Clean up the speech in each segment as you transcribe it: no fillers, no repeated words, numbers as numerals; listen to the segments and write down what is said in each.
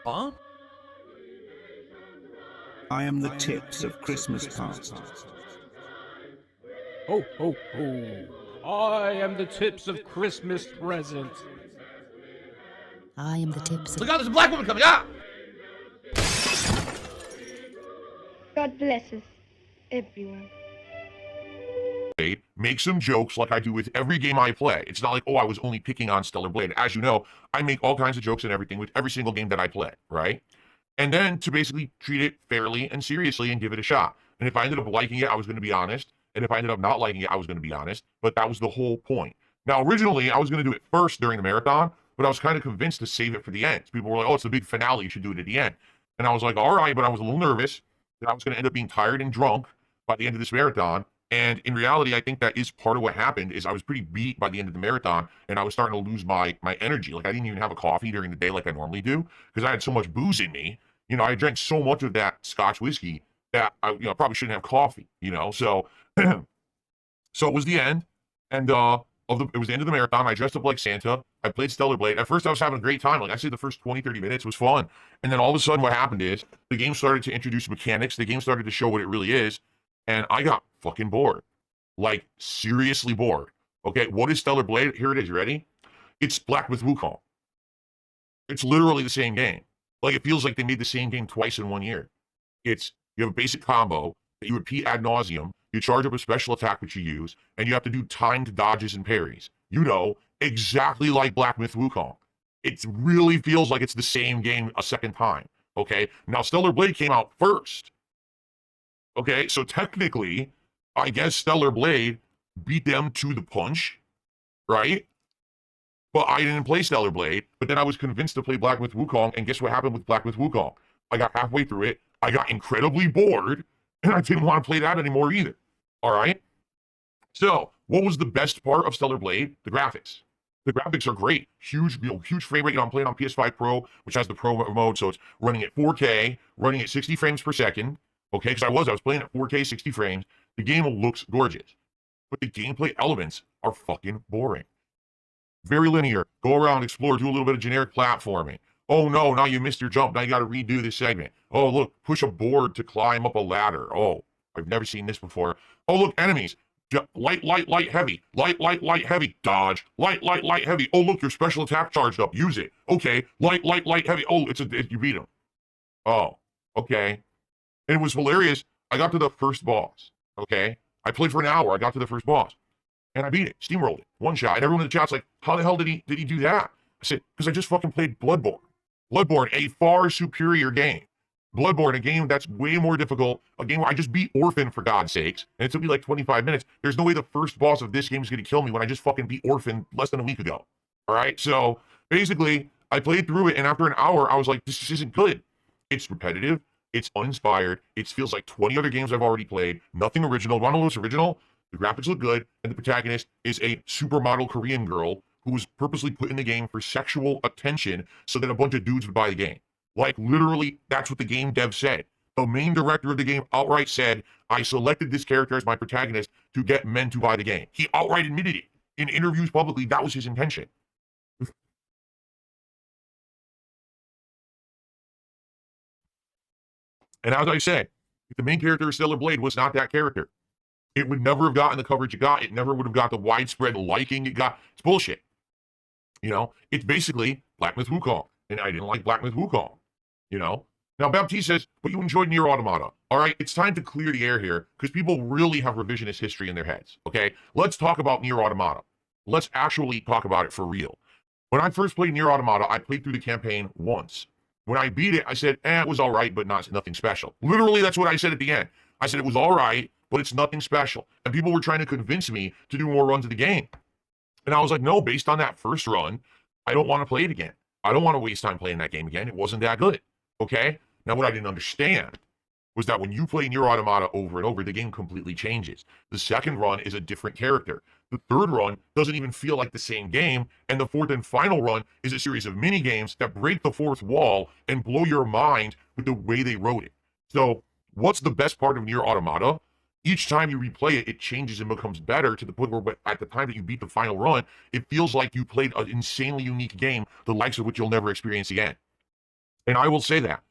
Huh? I am the tips of Christmas past. Ho, ho, ho. I am the tips of Christmas present. I am the tips of... Look out, there's a black woman coming! Ah! God bless us, everyone. Make some jokes like I do with every game I play. It's not like, oh, I was only picking on Stellar Blade. As you know, I make all kinds of jokes and everything with every single game that I play, right? And then to basically treat it fairly and seriously and give it a shot. And if I ended up liking it, I was going to be honest. And if I ended up not liking it, I was going to be honest. But that was the whole point. Now, originally, I was going to do it first during the marathon, but I was kind of convinced to save it for the end. People were like, oh, it's the big finale. You should do it at the end. And I was like, all right, but I was a little nervous that I was going to end up being tired and drunk by the end of this marathon. And in reality, I think that is part of what happened is I was pretty beat by the end of the marathon and I was starting to lose my energy. Like I didn't even have a coffee during the day like I normally do because I had so much booze in me. You know, I drank so much of that Scotch whiskey that I probably shouldn't have coffee, So so it was the end and it was the end of the marathon. I dressed up like Santa. I played Stellar Blade. At first I was having a great time. Like I said, the first 20-30 minutes was fun. And then all of a sudden what happened is the game started to introduce mechanics. The game started to show what it really is. And I got fucking bored. Like, seriously bored. Okay, what is Stellar Blade? Here it is, you ready? It's Black Myth Wukong. It's literally the same game. Like, it feels like they made the same game twice in 1 year. You have a basic combo that you repeat ad nauseum, you charge up a special attack which you use, and you have to do timed dodges and parries. Exactly like Black Myth Wukong. It really feels like it's the same game a second time. Okay, now Stellar Blade came out first. Okay, so technically, I guess Stellar Blade beat them to the punch, right? But I didn't play Stellar Blade, but then I was convinced to play Black Myth Wukong, and guess what happened with Black Myth Wukong? I got halfway through it, I got incredibly bored, and I didn't want to play that anymore either. All right? So, what was the best part of Stellar Blade? The graphics. The graphics are great. Huge frame rate. I'm playing on PS5 Pro, which has the Pro mode, so it's running at 4K, running at 60 frames per second. Okay, because I was playing at 4K 60 frames. The game looks gorgeous, but the gameplay elements are fucking boring. Very linear. Go around, explore, do a little bit of generic platforming. Oh no, now you missed your jump. Now you got to redo this segment. Oh look, push a board to climb up a ladder. Oh, I've never seen this before. Oh look, enemies. Light, heavy. Light, heavy. Dodge. Light, heavy. Oh look, your special attack charged up. Use it. Okay. Light, heavy. Oh, you beat him. Oh, okay. And it was hilarious. I got to the first boss, okay? I played for an hour. I got to the first boss, and I beat it. Steamrolled it. One shot. And everyone in the chat's like, how the hell did he do that? I said, because I just fucking played Bloodborne. Bloodborne, a far superior game. Bloodborne, a game that's way more difficult, a game where I just beat Orphan, for God's sakes, and it took me like 25 minutes. There's no way the first boss of this game is going to kill me when I just fucking beat Orphan less than a week ago. All right? So, basically, I played through it, and after an hour, I was like, this just isn't good. It's repetitive. It's uninspired. It feels like 20 other games I've already played. Nothing original. Want to know what's original? The graphics look good, and the protagonist is a supermodel Korean girl who was purposely put in the game for sexual attention so that a bunch of dudes would buy the game. Like, literally, that's what the game dev said. The main director of the game outright said, I selected this character as my protagonist to get men to buy the game. He outright admitted it. In interviews publicly, that was his intention. And as I said, if the main character of Stellar Blade was not that character, it would never have gotten the coverage it got. It never would have got the widespread liking it got. It's bullshit. It's basically Black Myth Wukong. And I didn't like Black Myth Wukong. Now Baptiste says, but you enjoyed Nier Automata. All right, it's time to clear the air here because people really have revisionist history in their heads. Okay, let's talk about Nier Automata. Let's actually talk about it for real. When I first played Nier Automata, I played through the campaign once. When I beat it, I said, it was all right, but nothing special. Literally, that's what I said at the end. I said it was all right, but it's nothing special. And people were trying to convince me to do more runs of the game. And I was like, no, based on that first run, I don't want to play it again. I don't want to waste time playing that game again. It wasn't that good. Okay? Now, what I didn't understand was that when you play Nier Automata over and over, the game completely changes. The second run is a different character. The third run doesn't even feel like the same game, and the fourth and final run is a series of mini games that break the fourth wall and blow your mind with the way they wrote it. So, what's the best part of Nier Automata? Each time you replay it, it changes and becomes better to the point where at the time that you beat the final run, it feels like you played an insanely unique game, the likes of which you'll never experience again. And I will say that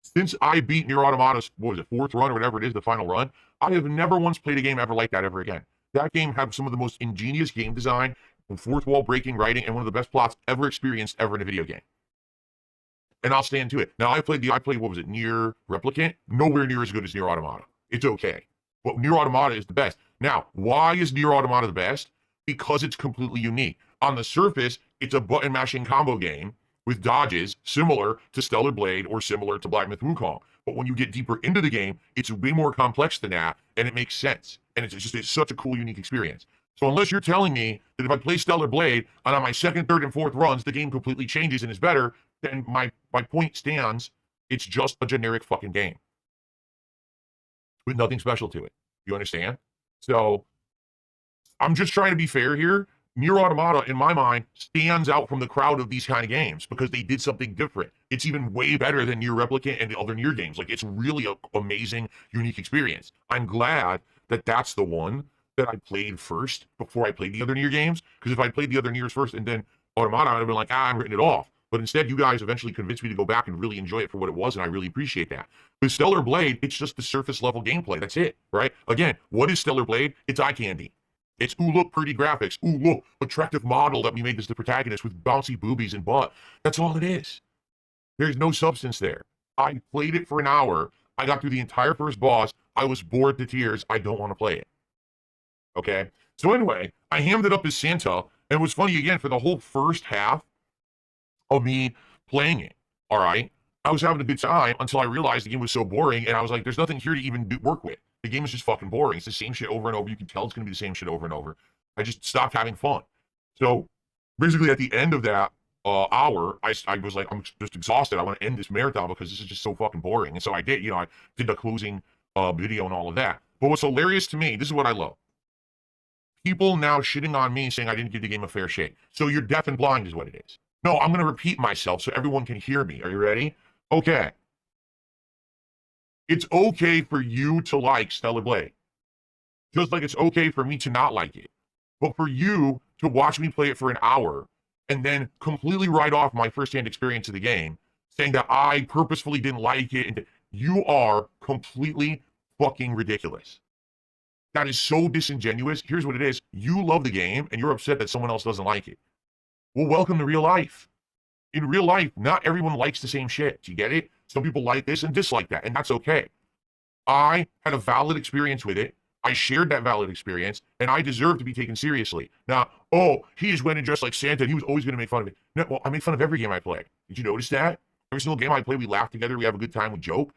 since I beat Nier Automata's, what was it, fourth run or whatever it is, the final run, I have never once played a game ever like that ever again. That game had some of the most ingenious game design, fourth wall breaking writing, and one of the best plots ever experienced ever in a video game. And I'll stand to it. Now I played what was it, Nier Replicant? Nowhere near as good as Nier Automata. It's okay. But Nier Automata is the best. Now, why is Nier Automata the best? Because it's completely unique. On the surface, it's a button mashing combo game with dodges similar to Stellar Blade or similar to Black Myth Wukong. But when you get deeper into the game, it's way more complex than that, and it makes sense. And it's such a cool, unique experience. So unless you're telling me that if I play Stellar Blade and on my second, third, and fourth runs, the game completely changes and is better, then my point stands. It's just a generic fucking game with nothing special to it. You understand? So I'm just trying to be fair here. Nier Automata, in my mind, stands out from the crowd of these kind of games because they did something different. It's even way better than Nier Replicant and the other Nier games. Like, it's really an amazing, unique experience. I'm glad that that's the one that I played first before I played the other Nier games. Because if I played the other Niers first and then Automata, I'd have been like, I'm writing it off. But instead, you guys eventually convinced me to go back and really enjoy it for what it was, and I really appreciate that. With Stellar Blade, it's just the surface level gameplay. That's it, right? Again, what is Stellar Blade? It's eye candy. It's, ooh, look, pretty graphics. Ooh, look, attractive model that we made this the protagonist with bouncy boobies and butt. That's all it is. There's no substance there. I played it for an hour. I got through the entire first boss. I was bored to tears. I don't want to play it. Okay? So anyway, I hammed it up as Santa, and it was funny, again, for the whole first half of me playing it, all right? I was having a good time until I realized the game was so boring, and I was like, there's nothing here to even work with. The game is just fucking boring. It's the same shit over and over. You can tell it's going to be the same shit over and over. I just stopped having fun. So basically at the end of that hour, I was like, I'm just exhausted. I want to end this marathon because this is just so fucking boring. And so I did, I did the closing video and all of that. But what's hilarious to me, this is what I love. People now shitting on me saying I didn't give the game a fair shake. So you're deaf and blind is what it is. No, I'm going to repeat myself so everyone can hear me. Are you ready? Okay. It's okay for you to like Stellar Blade. Just like it's okay for me to not like it. But for you to watch me play it for an hour and then completely write off my firsthand experience of the game, saying that I purposefully didn't like it, and you are completely fucking ridiculous. That is so disingenuous. Here's what it is. You love the game and you're upset that someone else doesn't like it. Well, welcome to real life. In real life, not everyone likes the same shit. Do you get it? Some people like this and dislike that, and that's okay. I had a valid experience with it. I shared that valid experience, and I deserve to be taken seriously. Now, he just went and dressed like Santa, and he was always going to make fun of me. No, well, I make fun of every game I play. Did you notice that? Every single game I play, we laugh together, we have a good time, we joke.